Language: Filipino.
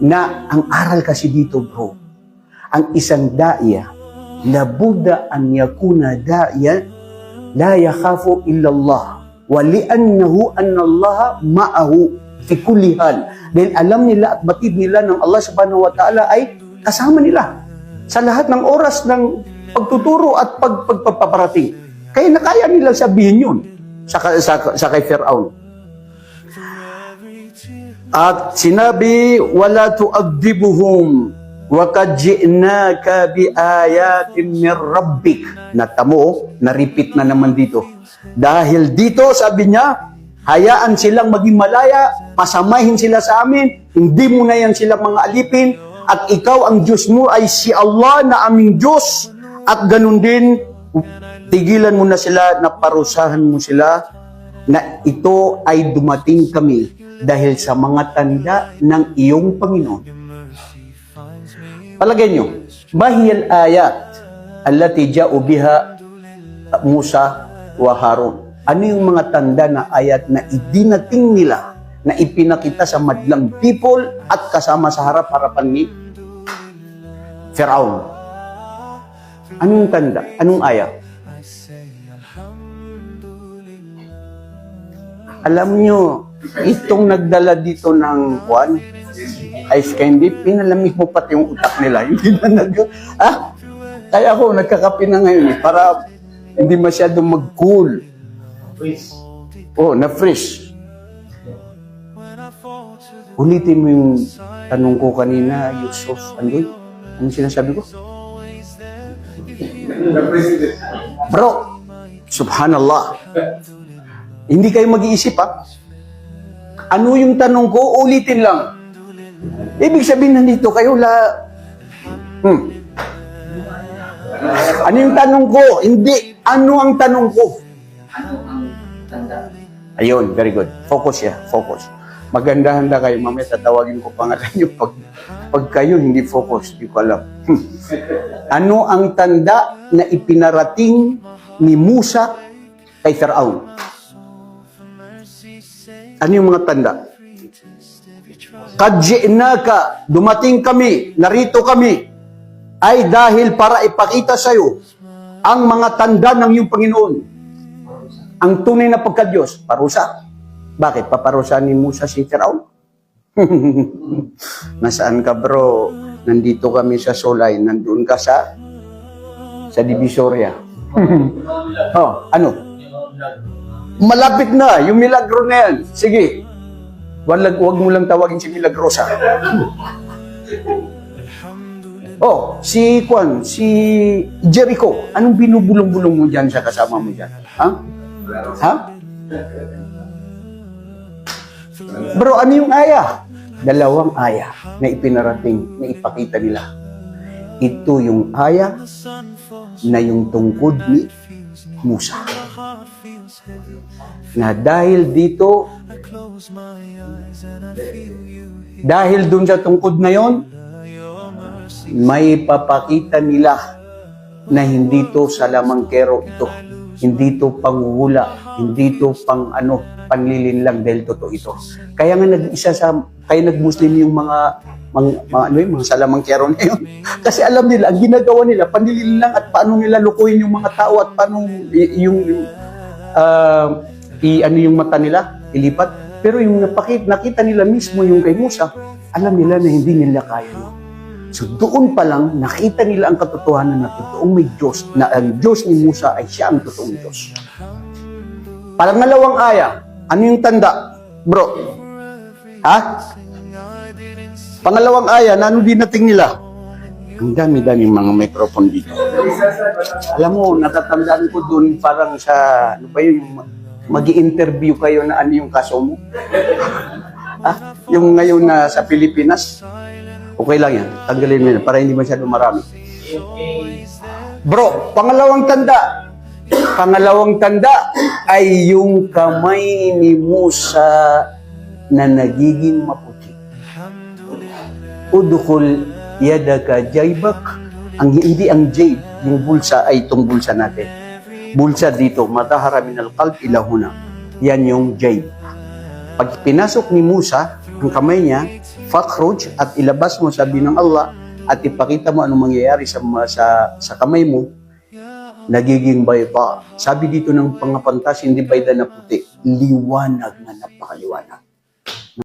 na ang aral kasi dito, bro, ang isang da'ya, labudda an yakuna da'ya la yakhafu illallah wa li'annahu anna Allah ma'ahu fi kulli hal. Dahil alam nila at batid nila ng Allah subhanahu wa ta'ala ay kasama nila sa lahat ng oras ng pagtuturo at pagpaparating. Kaya nakaya nila sabihin yun sa kay Firaun. At sinabi, wala tu'addibuhum wa qad ji'naka bi ayatin min rabbik. Natamo, na-repeat na naman dito. Dahil dito, sabi niya, hayaan silang maging malaya, pasamahin sila sa amin, hindi mo na yan silang mga alipin, at ikaw ang Diyos mo ay si Allah na aming Diyos, at ganun din, tigilan mo na sila, na parusahan mo sila, na ito ay dumating kami dahil sa mga tanda ng iyong Panginoon. Palagay nyo, mahiyal ayat allati ja'u biha Musa wa Harun. Ano yung mga tanda na ayat na idinating nila, na ipinakita sa madlang people at kasama sa harap-harapan ni Firaun? Anong tanda? Anong ayat? Alam nyo, itong nagdala dito ng ice candy, pinalamig mo pati yung utak nila. Hindi na kaya ako nagkakape na ngayon para hindi masyadong mag-cool. Na-fresh. Ulitin mo yung tanong ko kanina, Yusuf, Andoy. Ano sinasabi ko? Bro, subhanallah. Hindi kayo mag-iisip, ha? Ano yung tanong ko? Ulitin lang. Ibig sabihin nandito kayo Ano yung tanong ko? Hindi. Ano ang tanong ko? Ano ang tanda? Ayun, very good. Focus ya, focus. Maganda-handa kayo. Mamaya tatawagin ko pangalan nyo. Pag kayo hindi focus, di ko alam. Ano ang tanda na ipinarating ni Musa kay Firaun? Ano yung mga tanda? Qad ji'naka, dumating kami, narito kami, ay dahil para ipakita sa iyo ang mga tanda ng iyong Panginoon. Ang tunay na pagka-Diyos, parusa. Bakit? Paparusa ni Musa si Firaun? Nasaan ka, bro? Nandito kami sa Solay. Nandun ka sa Divisoria. Ano? Malapit na, yung milagro na yan. Sige. Wag mo lang tawagin si Milagrosa. Si Jericho. Anong binubulong-bulong mo dyan sa kasama mo dyan? Ha? Bro, ano yung aya? Dalawang aya na ipinarating, na ipakita nila. Ito yung aya na yung tungkod ni Musa. Na dahil dito, dahil dun sa tungkod na yon, may papakita nila na hindi to salamangkero ito. Hindi to panguhula, hindi to panlilin lang dahil totoo ito. Kaya nga nag-Muslim yung mga salamangkero na yun. Kasi alam nila, ang ginagawa nila, panlilin lang at paano nila lukuhin yung mga tao at paano yung mata nila, ilipat. Pero yung nakita nila mismo yung kay Musa, alam nila na hindi nila kaya yun. So doon pa lang, nakita nila ang katotohanan na totoong may Diyos, na ang Diyos ni Musa ay siya ang totoong Diyos. Pangalawang aya, ano yung tanda? Bro, ha? Pangalawang aya, na ano dinating nila? Ang dami-daming mga microphone dito. Alam mo, natatandaan ko doon parang sa, mag-i-interview kayo na ano yung kaso mo. Yung ngayon na sa Pilipinas, okay lang yan. Tanggalin mo yan para hindi masyado marami. Bro, pangalawang tanda. Pangalawang tanda ay yung kamay ni Musa na nagiging maputi. Udkhul yadaka jaybak. Hindi ang jayb, yung bulsa ay itong bulsa natin. Bulsa dito, matahara minal qalb ilahuna. Yan yung jayb. Pag pinasok ni Musa, ang kamay niya, fakhruj at ilabas mo, sabi ng Allah, at ipakita mo anong mangyayari sa kamay mo, nagiging bayda. Sabi dito ng pangapantas, hindi bayda na puti, liwanag na napakaliwanag.